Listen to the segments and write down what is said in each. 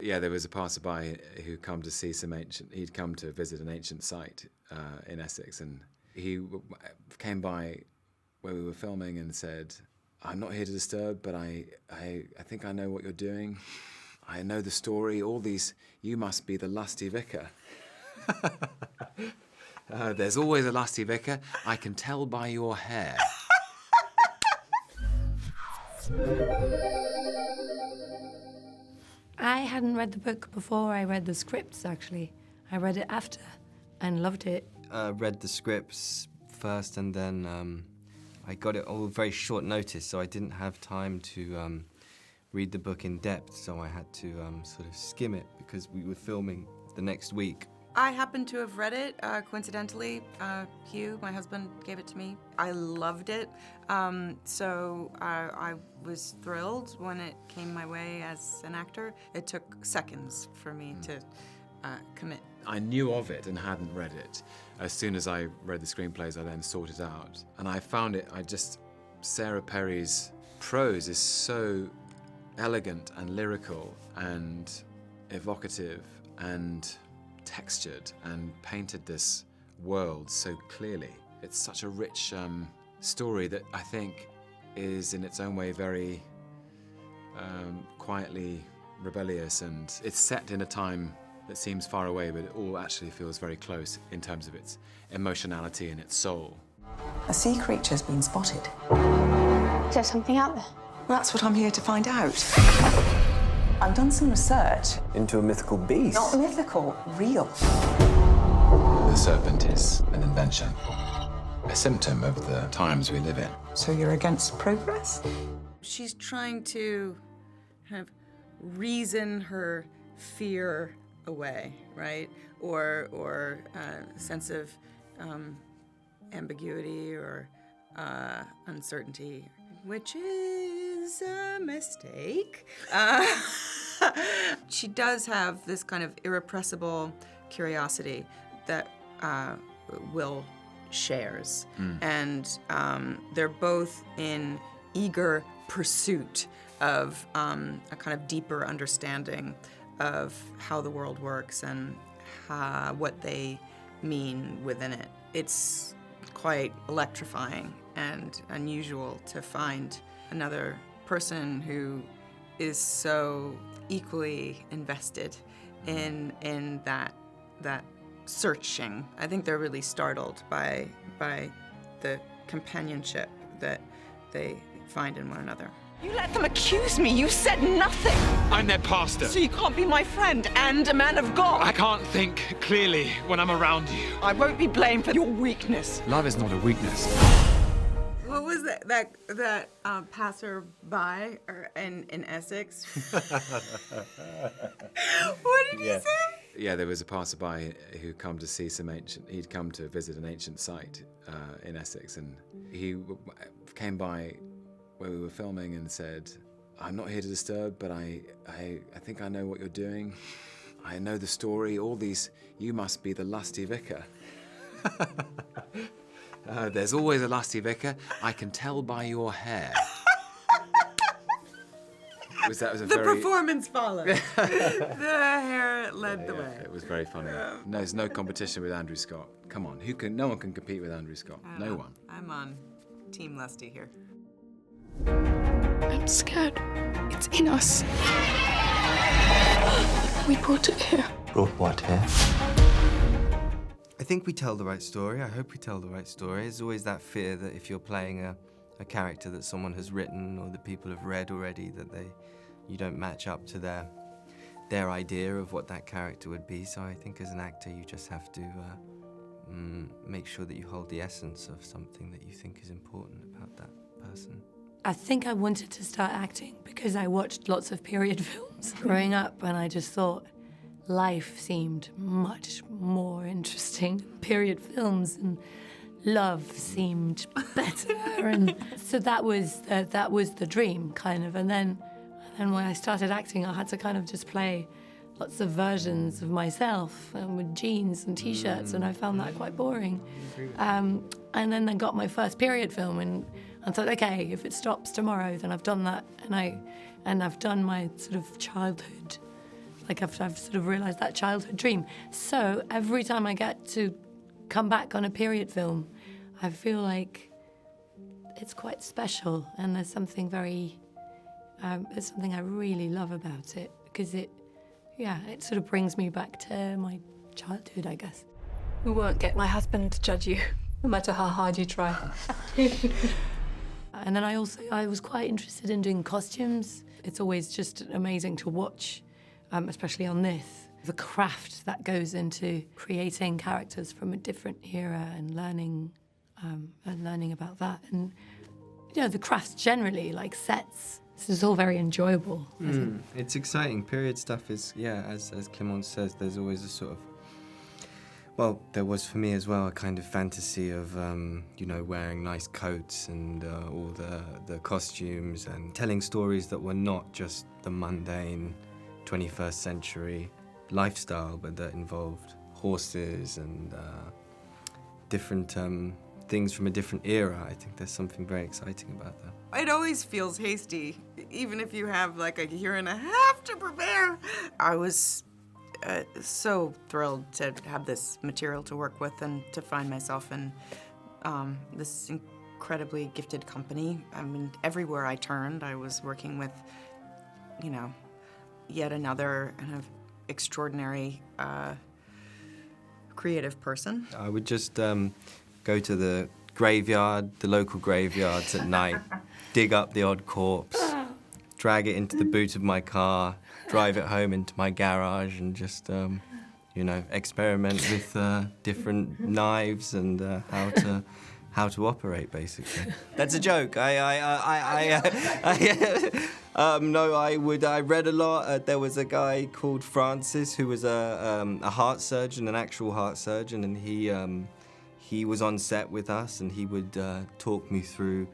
Yeah, there was a passerby who come to see he'd come to visit an ancient site in Essex, and he came by where we were filming and said, "I'm not here to disturb, but I think I know what you're doing. I know the story, all these, you must be the lusty vicar." There's always a lusty vicar. I can tell by your hair. I hadn't read the book before I read the scripts, actually. I read it after and loved it. Read the scripts first, and then I got it all very short notice, so I didn't have time to read the book in depth, so I had to sort of skim it because we were filming the next week. I happened to have read it, coincidentally. Hugh, my husband, gave it to me. I loved it, so I was thrilled when it came my way as an actor. It took seconds for me to commit. I knew of it and hadn't read it. As soon as I read the screenplays, I then sought it out. And I found it, Sarah Perry's prose is so elegant and lyrical and evocative and textured and painted this world so clearly. It's such a rich story that I think is in its own way very quietly rebellious, and it's set in a time that seems far away, but it all actually feels very close in terms of its emotionality and its soul. A sea creature's been spotted. Is there something out there? That's what I'm here to find out. I've done some research. Into a mythical beast? Not mythical, real. The serpent is an invention, a symptom of the times we live in. So you're against progress? She's trying to kind of reason her fear away, right? Or a sense of ambiguity or uncertainty, which is a mistake. She does have this kind of irrepressible curiosity that Will shares. And they're both in eager pursuit of a kind of deeper understanding of how the world works and what they mean within it. It's quite electrifying and unusual to find another person who is so equally invested in that searching. I think they're really startled by the companionship that they find in one another. You let them accuse me. You said nothing. I'm their pastor. So you can't be my friend and a man of God. I can't think clearly when I'm around you. I won't be blamed for your weakness. Love is not a weakness. What was that passerby in Essex? What did he say? Yeah, there was a passerby who come to see he'd come to visit an ancient site in Essex, and he came by where we were filming and said, "I'm not here to disturb, but I think I know what you're doing. I know the story, all these, you must be the lusty vicar." There's always a lusty vicar. I can tell by your hair. The performance followed. The hair led the way. It was very funny. No, there's no competition with Andrew Scott. Come on, no one can compete with Andrew Scott. No one. I'm on Team Lusty here. I'm scared. It's in us. We brought it here. Brought what here? I think we tell the right story. I hope we tell the right story. There's always that fear that if you're playing a character that someone has written or that people have read already, that you don't match up to their idea of what that character would be. So I think as an actor, you just have to make sure that you hold the essence of something that you think is important about that person. I think I wanted to start acting because I watched lots of period films growing up, and I just thought life seemed much more interesting than period films, and love seemed better, and so that was the dream, kind of. And then when I started acting, I had to kind of just play lots of versions of myself with jeans and T-shirts, and I found that quite boring. And then I got my first period film, and I thought, okay, if it stops tomorrow, then I've done that, and I've done my sort of childhood Like I've sort of realised that childhood dream. So every time I get to come back on a period film, I feel like it's quite special, and there's something very, there's something I really love about it, because it sort of brings me back to my childhood, I guess. We won't get my husband to judge you, no matter how hard you try. And then I was quite interested in doing costumes. It's always just amazing to watch, especially on this, the craft that goes into creating characters from a different era and learning about that. And, you know, the crafts generally, like sets. This is all very enjoyable, I think. It's exciting. Period stuff is, as Clémence says, there's always a sort of, well, there was for me as well a kind of fantasy of, you know, wearing nice coats and all the costumes and telling stories that were not just the mundane 21st century lifestyle, but that involved horses and different things from a different era. I think there's something very exciting about that. It always feels hasty, even if you have like a year and a half to prepare. I was so thrilled to have this material to work with and to find myself in this incredibly gifted company. I mean, everywhere I turned, I was working with, you know, yet another kind of extraordinary creative person. I would just go to the graveyard, the local graveyards at night, dig up the odd corpse, drag it into the boot of my car, drive it home into my garage, and just, you know, experiment with different knives and how to operate, basically. That's a joke. No, I read a lot. There was a guy called Francis who was a heart surgeon, an actual heart surgeon, and he was on set with us, and he would talk me through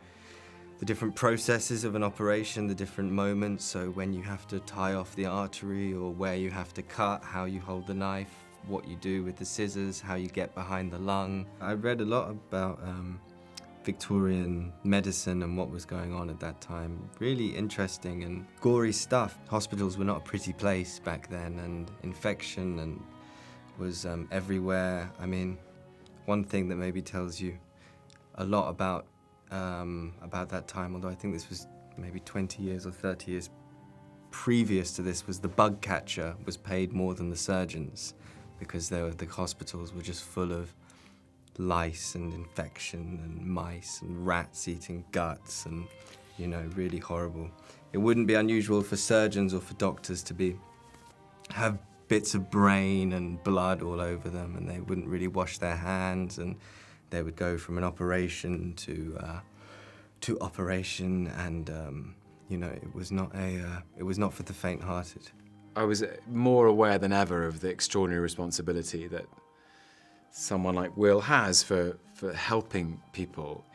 the different processes of an operation, the different moments. So when you have to tie off the artery, or where you have to cut, how you hold the knife, what you do with the scissors, how you get behind the lung. I read a lot about Victorian medicine and what was going on at that time. Really interesting and gory stuff. Hospitals were not a pretty place back then, and infection and was everywhere. I mean, one thing that maybe tells you a lot about that time, although I think this was maybe 20 years or 30 years previous to this, was the bug catcher was paid more than the surgeons, because the hospitals were just full of lice and infection and mice and rats eating guts and, you know, really horrible. It wouldn't be unusual for surgeons or for doctors to have bits of brain and blood all over them, and they wouldn't really wash their hands, and they would go from an operation to operation, and you know, it was not for the faint-hearted. I was more aware than ever of the extraordinary responsibility that someone like Will has for helping people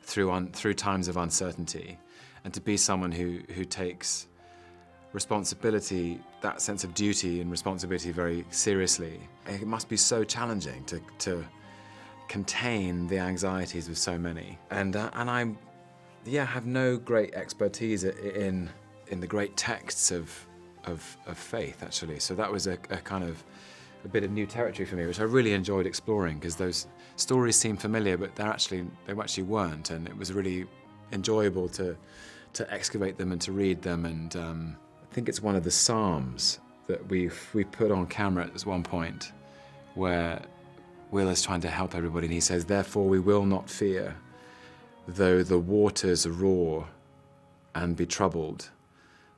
through times of uncertainty, and to be someone who takes responsibility, that sense of duty and responsibility, very seriously. It must be so challenging to contain the anxieties of so many. And I have no great expertise in the great texts of faith, actually. So that was a kind of a bit of new territory for me, which I really enjoyed exploring, because those stories seem familiar, but they actually weren't, and it was really enjoyable to excavate them and to read them. And I think it's one of the Psalms that we put on camera at one point, where Will is trying to help everybody, and he says, "Therefore we will not fear, though the waters roar and be troubled,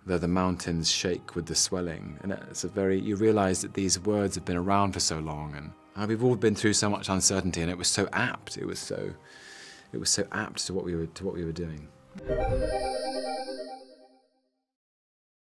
though the mountains shake with the swelling." And it's you realise that these words have been around for so long, and we've all been through so much uncertainty, and it was so apt. It was so apt to what we were doing.